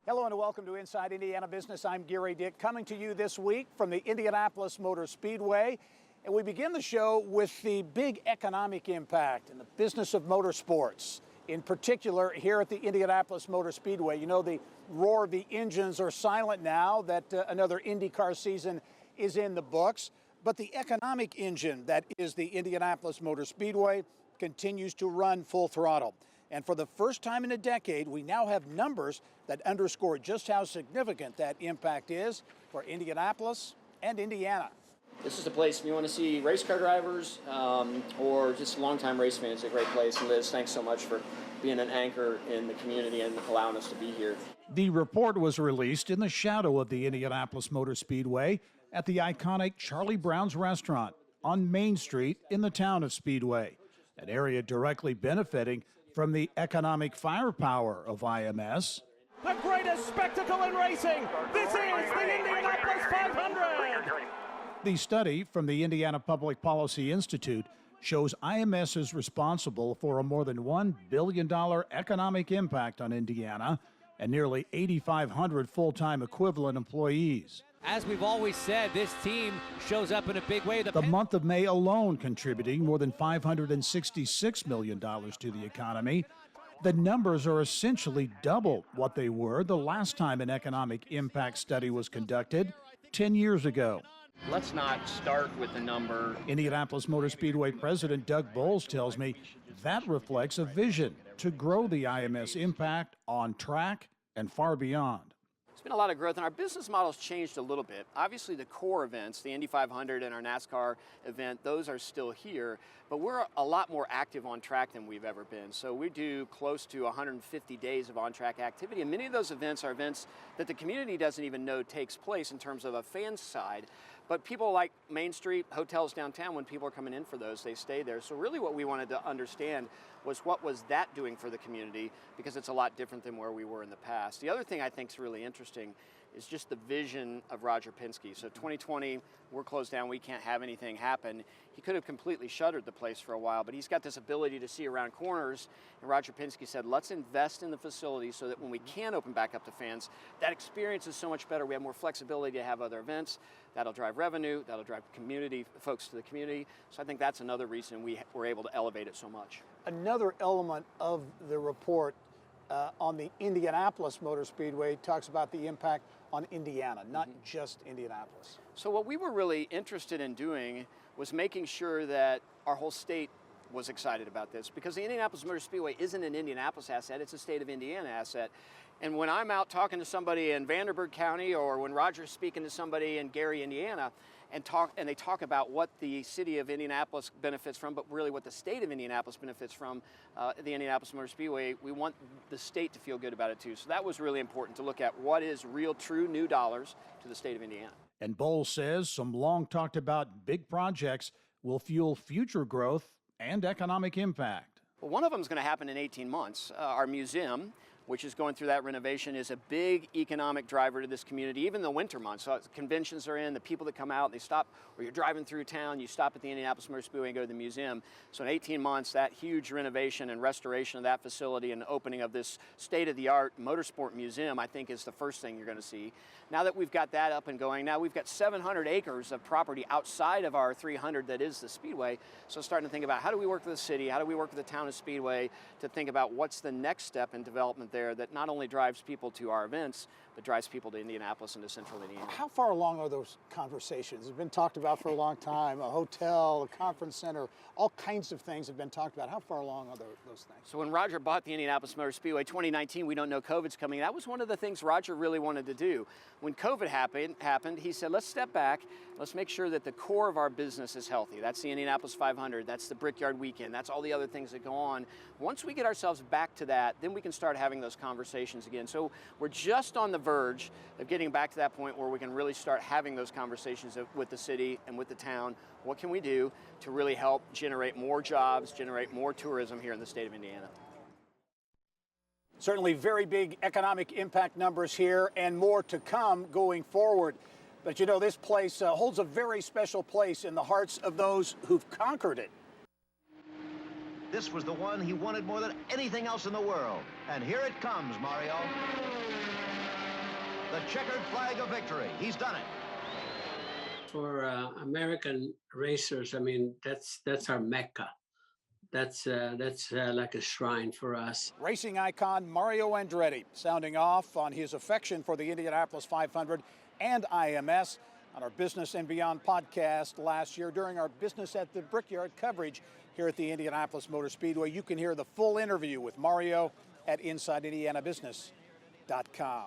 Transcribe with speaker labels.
Speaker 1: Hello and welcome to Inside Indiana Business. I'm Gary Dick, coming to you this week from the Indianapolis Motor Speedway. And we begin the show with the big economic impact in the business of motorsports. In particular, here at the Indianapolis Motor Speedway, you know, the roar of the engines are silent now that another IndyCar season is in the books. But the economic engine that is the Indianapolis Motor Speedway continues to run full throttle. And for the first time in a decade, we now have numbers that underscore just how significant that impact is for Indianapolis and Indiana.
Speaker 2: This is a place if you want to see race car drivers or just longtime race fans. It's a great place. And Liz, thanks so much for being an anchor in the community and allowing us to be here.
Speaker 1: The report was released in the shadow of the Indianapolis Motor Speedway at the iconic Charlie Brown's restaurant on Main Street in the town of Speedway, an area directly benefiting from the economic firepower of IMS.
Speaker 3: The greatest spectacle in racing. This is the Indianapolis 500.
Speaker 1: The study from the Indiana Public Policy Institute shows IMS is responsible for a more than $1 billion economic impact on Indiana and nearly 8,500 full-time equivalent employees.
Speaker 4: As we've always said, this team shows up in a big way.
Speaker 1: The month of May alone contributing more than $566 million to the economy. The numbers are essentially double what they were the last time an economic impact study was conducted 10 years ago.
Speaker 2: Let's not start with the number.
Speaker 1: Indianapolis Motor Speedway President Doug Bowles tells me that reflects a vision to grow the IMS impact on track and far beyond.
Speaker 2: There's been a lot of growth, and our business model's changed a little bit. Obviously, the core events, the Indy 500 and our NASCAR event, those are still here, but we're a lot more active on track than we've ever been. So we do close to 150 days of on-track activity, and many of those events are events that the community doesn't even know takes place in terms of a fan side. But people like Main Street, hotels downtown, when people are coming in for those, they stay there. So really what we wanted to understand was what was that doing for the community, because it's a lot different than where we were in the past. The other thing I think is really interesting is just the vision of Roger Penske. So 2020, we're closed down, we can't have anything happen. He could have completely shuttered the place for a while, but he's got this ability to see around corners, and Roger Penske said, let's invest in the facility so that when we can open back up to fans, that experience is so much better. We have more flexibility to have other events. That'll drive revenue, that'll drive community, folks to the community. So I think that's another reason we were able to elevate it so much.
Speaker 1: Another element of the report on the Indianapolis Motor Speedway talks about the impact on Indiana, not just Indianapolis.
Speaker 2: So what we were really interested in doing was making sure that our whole state was excited about this, because the Indianapolis Motor Speedway isn't an Indianapolis asset, it's a state of Indiana asset. And when I'm out talking to somebody in Vanderburgh County, or when Roger's speaking to somebody in Gary, Indiana, and they talk about what the city of Indianapolis benefits from, but really what the state of Indianapolis benefits from the Indianapolis Motor Speedway, we want the state to feel good about it too. So that was really important, to look at what is real, true new dollars to the state of Indiana.
Speaker 1: And Bowles says some long talked about big projects will fuel future growth and economic impact.
Speaker 2: Well, one of them is going to happen in 18 months. Our museum, which is going through that renovation, is a big economic driver to this community, even the winter months. So conventions are in, the people that come out, they stop, or you're driving through town, you stop at the Indianapolis Motor Speedway and go to the museum. So in 18 months, that huge renovation and restoration of that facility and opening of this state-of-the-art motorsport museum, I think, is the first thing you're going to see. Now that we've got that up and going, now we've got 700 acres of property outside of our 300 that is the Speedway. So starting to think about how do we work with the city, how do we work with the town of Speedway to think about what's the next step in development there that not only drives people to our events, but drives people to Indianapolis and to central Indiana.
Speaker 1: How far along are those conversations? It's been talked about for a long time. A hotel, a conference center, all kinds of things have been talked about. How far along are those things?
Speaker 2: So when Roger bought the Indianapolis Motor Speedway 2019, we don't know COVID's coming. That was one of the things Roger really wanted to do. When COVID happened, he said, let's step back. Let's make sure that the core of our business is healthy. That's the Indianapolis 500. That's the Brickyard Weekend. That's all the other things that go on. Once we get ourselves back to that, then we can start having those conversations again. So we're just on the verge of getting back to that point where we can really start having those conversations with the city and with the town. What can we do to really help generate more jobs, generate more tourism here in the state of Indiana?
Speaker 1: Certainly very big economic impact numbers here, and more to come going forward. But you know, this place holds a very special place in the hearts of those who've conquered it.
Speaker 5: This was the one he wanted more than anything else in the world. And here it comes, Mario. the checkered flag of victory. He's done it.
Speaker 6: For American racers, I mean, that's our Mecca. That's like a shrine for us.
Speaker 1: Racing icon Mario Andretti sounding off on his affection for the Indianapolis 500 and IMS on our Business and Beyond podcast last year during our Business at the Brickyard coverage here at the Indianapolis Motor Speedway. You can hear the full interview with Mario at InsideIndianaBusiness.com.